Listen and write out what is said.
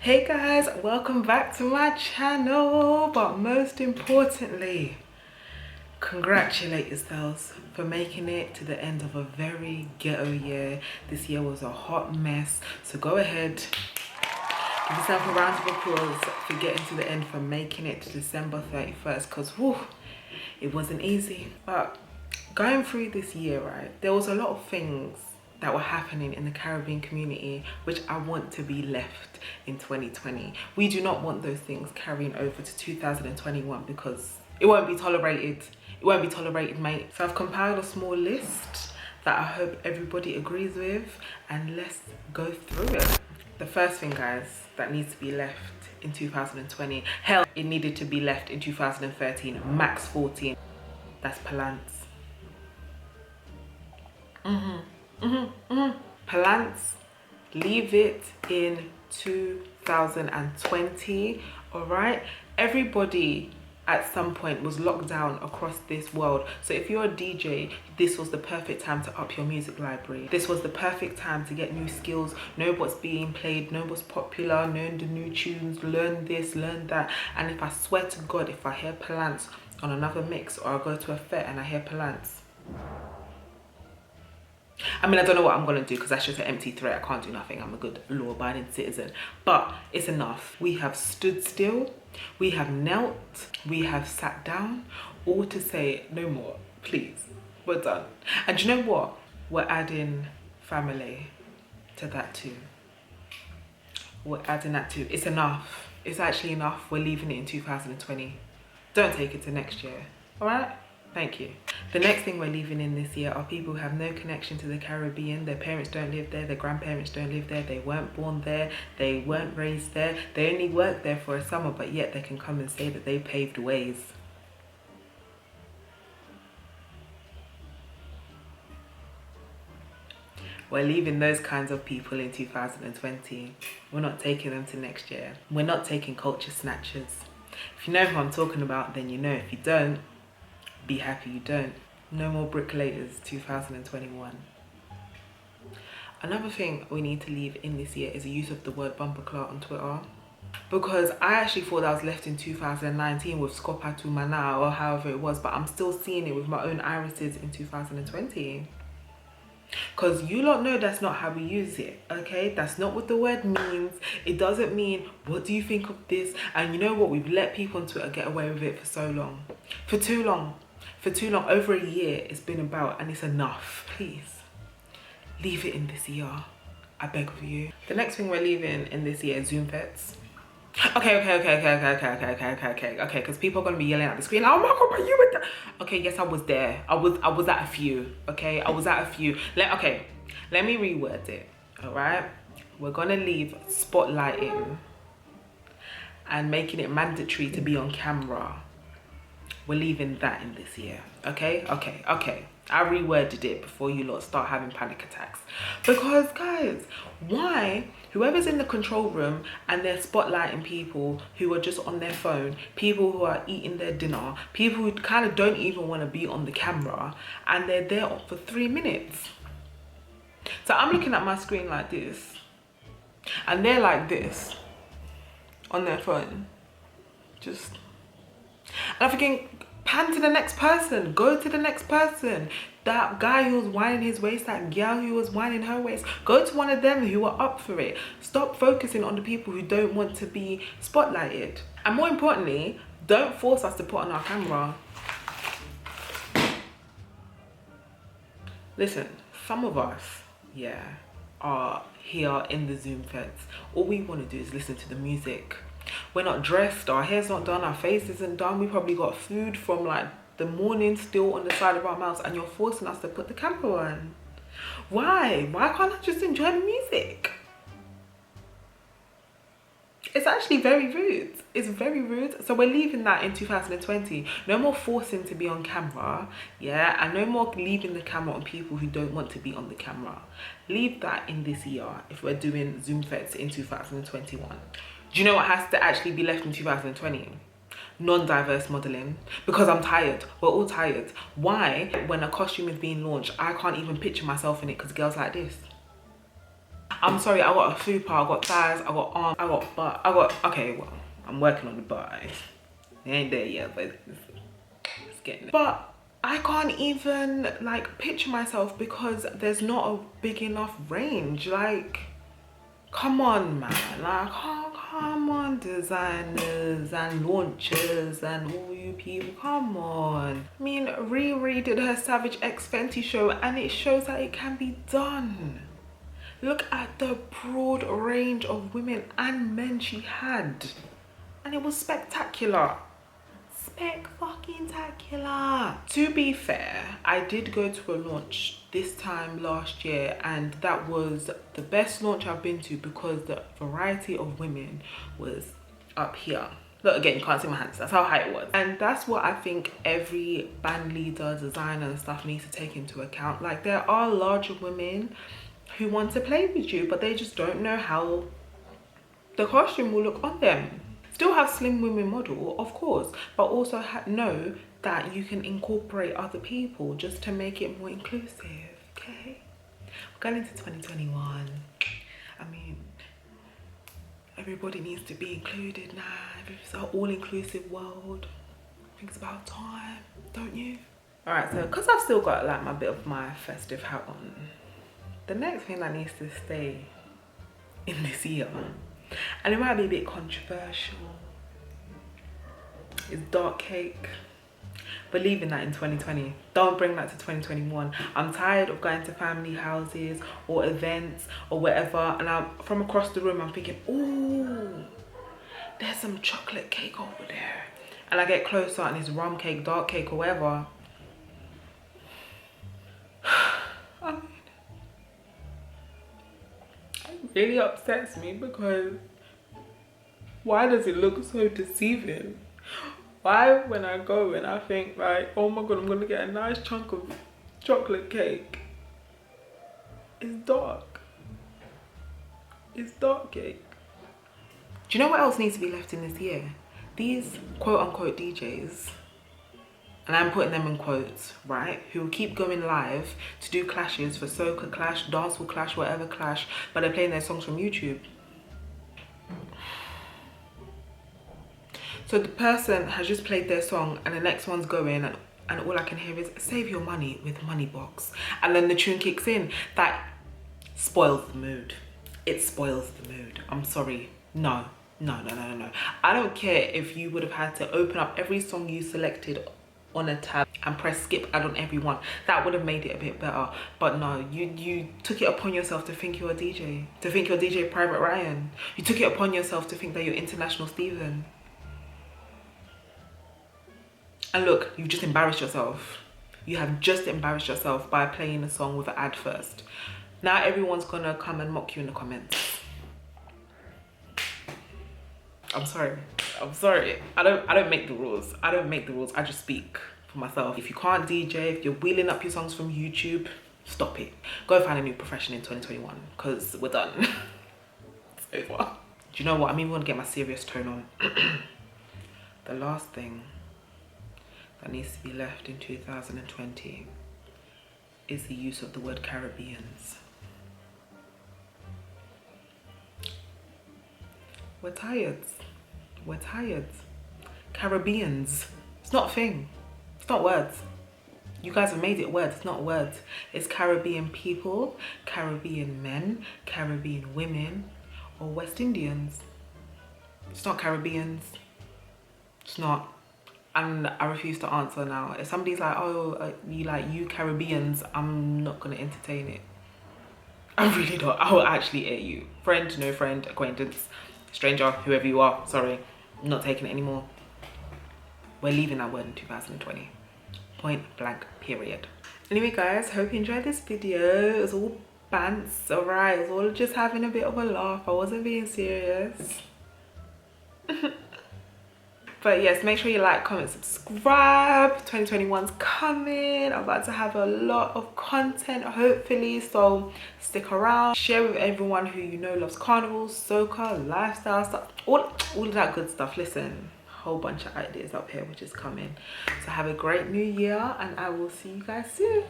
Hey guys, welcome back to my channel. But most importantly, congratulate yourselves for making it to the end of a very ghetto year. This year was a hot mess, so go ahead, give yourself a round of applause for getting to the end, for making it to December 31st, because it wasn't easy. But going through this year, right, there was a lot of things that were happening in the Caribbean community which I want to be left in 2020. We do not want those things carrying over to 2021 because it won't be tolerated. It won't be tolerated, mate. So I've compiled a small list that I hope everybody agrees with, and let's go through it. The first thing, guys, that needs to be left in 2020, hell, it needed to be left in 2013, max 14. That's Palance. Palance, leave it in 2020. All right, everybody at some point was locked down across this world, so if you're a DJ, this was the perfect time to up your music library. This was the perfect time to get new skills, know what's being played, know what's popular, know the new tunes, learn this, learn that. And if I swear to God, if I hear Palance on another mix, or I go to a fet and I hear Palance, I mean, I don't know what I'm gonna do because that's just an empty threat. I can't do nothing. I'm a good law-abiding citizen. But it's enough. We have stood still, we have knelt, we have sat down, all to say no more. Please, we're done. And you know what? We're adding family to that too. We're adding that too. It's enough. It's actually enough. We're leaving it in 2020. Don't take it to next year. All right? Thank you. The next thing we're leaving in this year are people who have no connection to the Caribbean. Their parents don't live there, their grandparents don't live there, they weren't born there, they weren't raised there, they only worked there for a summer, but yet they can come and say that they paved ways. We're leaving those kinds of people in 2020. We're not taking them to next year. We're not taking culture snatchers. If you know who I'm talking about, then you know. If you don't, be happy you don't. No more Bricklayers 2021. Another thing we need to leave in this year is the use of the word bumper clout on Twitter, because I actually thought that was left in 2019 with Skopatu Mana or however it was, but I'm still seeing it with my own irises in 2020. Because you lot know that's not how we use it, okay? That's not what the word means. It doesn't mean, what do you think of this? And you know what? We've let people on Twitter get away with it for so long. For too long. For too long. Over a year it's been about, and it's enough. Please, leave it in this year. I beg of you. The next thing we're leaving in this year is Zoom Fetes. Okay, because people are gonna be yelling at the screen, oh my God, are you with that? Okay, yes, I was there. I was at a few, okay? I was at a few. Let me reword it, all right? We're gonna leave spotlighting and making it mandatory to be on camera. We're leaving that in this year, okay? Okay. I reworded it before you lot start having panic attacks. Because guys, why? Whoever's in the control room and they're spotlighting people who are just on their phone, people who are eating their dinner, people who kind of don't even want to be on the camera, and they're there for 3 minutes. So I'm looking at my screen like this, and they're like this on their phone. And I'm thinking, pan to the next person, go to the next person. That guy who was winding his waist, that girl who was winding her waist, go to one of them who are up for it. Stop focusing on the people who don't want to be spotlighted. And more importantly, don't force us to put on our camera. Listen, some of us, are here in the Zoom Fetes. All we want to do is listen to the music. We're not dressed, our hair's not done, our face isn't done. We probably got food from like the morning still on the side of our mouths, and you're forcing us to put the camera on. Why can't I just enjoy the music? It's actually very rude. It's very rude. So we're leaving that in 2020. No more forcing to be on camera, and no more leaving the camera on people who don't want to be on the camera. Leave that in this year if we're doing Zoom Fetes in 2021. Do you know what has to actually be left in 2020? Non-diverse modeling. Because I'm tired. We're all tired. Why, when a costume is being launched, I can't even picture myself in it because girls like this. I'm sorry, I got a fupa, I got thighs, I got arms, I got butt, okay, well, I'm working on the butt. It ain't there yet, but it's getting there. But I can't even like picture myself because there's not a big enough range. Like, come on, man. Like, come on, designers and launchers and all you people, come on. I mean, Riri did her Savage X Fenty show and it shows that it can be done. Look at the broad range of women and men she had. And it was spectacular. Spec-fucking-tacular. To be fair, I did go to a launch this time last year and that was the best launch I've been to because the variety of women was up here. Look, again, you can't see my hands, that's how high it was. And that's what I think every band leader, designer and stuff needs to take into account. Like, there are larger women who want to play with you, but they just don't know how the costume will look on them. Still have slim women model, of course, but also know that you can incorporate other people just to make it more inclusive, okay? We're going into 2021. I mean, everybody needs to be included now. It's an all-inclusive world. I think it's about time, don't you? All right, so because I've still got like my bit of my festive hat on, the next thing that needs to stay in this year, and it might be a bit controversial, is dark cake. We're leaving that in 2020. Don't bring that to 2021. I'm tired of going to family houses or events or whatever, and I'm from across the room, I'm thinking, oh, there's some chocolate cake over there. And I get closer and it's rum cake, dark cake, or whatever. I mean, it really upsets me because why does it look so deceiving? Why, when I go and I think like, oh my god, I'm gonna get a nice chunk of chocolate cake, it's dark. It's dark cake. Do you know what else needs to be left in this year? These quote unquote DJs, and I'm putting them in quotes, right, who will keep going live to do clashes for soca clash, dancehall clash, whatever clash, but they're playing their songs from YouTube. So the person has just played their song and the next one's going and all I can hear is save your money with Money Box. And then the tune kicks in. That spoils the mood. It spoils the mood. I'm sorry. No. I don't care if you would have had to open up every song you selected on a tab and press skip add on every one. That would have made it a bit better. But no, you took it upon yourself to think you're a DJ. To think you're DJ Private Ryan. You took it upon yourself to think that you're International Steven. And look, you've just embarrassed yourself. You have just embarrassed yourself by playing a song with an ad first. Now everyone's gonna come and mock you in the comments. I'm sorry. I don't make the rules. I just speak for myself. If you can't DJ, if you're wheeling up your songs from YouTube, stop it. Go find a new profession in 2021 because we're done. It's over. Do you know what? I'm even gonna get my serious tone on. The last thing that needs to be left in 2020 is the use of the word Caribbeans. We're tired. Caribbeans. It's not a thing. It's not words. You guys have made it words. It's not words. It's Caribbean people, Caribbean men, Caribbean women, or West Indians. It's not Caribbeans. It's not. And I refuse to answer now. If somebody's like, oh, you Caribbeans, I'm not gonna entertain it. I really don't. I will actually air you. Friend, no friend, acquaintance, stranger, whoever you are, sorry. I'm not taking it anymore. We're leaving that word in 2020. Point blank, period. Anyway guys, hope you enjoyed this video. It was all bants, alright. It was all just having a bit of a laugh. I wasn't being serious. But yes, make sure you like, comment, subscribe. 2021's coming. I'm about to have a lot of content, hopefully, so stick around. Share with everyone who you know loves carnivals, soca, lifestyle stuff, all of that good stuff. Listen, a whole bunch of ideas up here which is coming. So have a great new year and I will see you guys soon.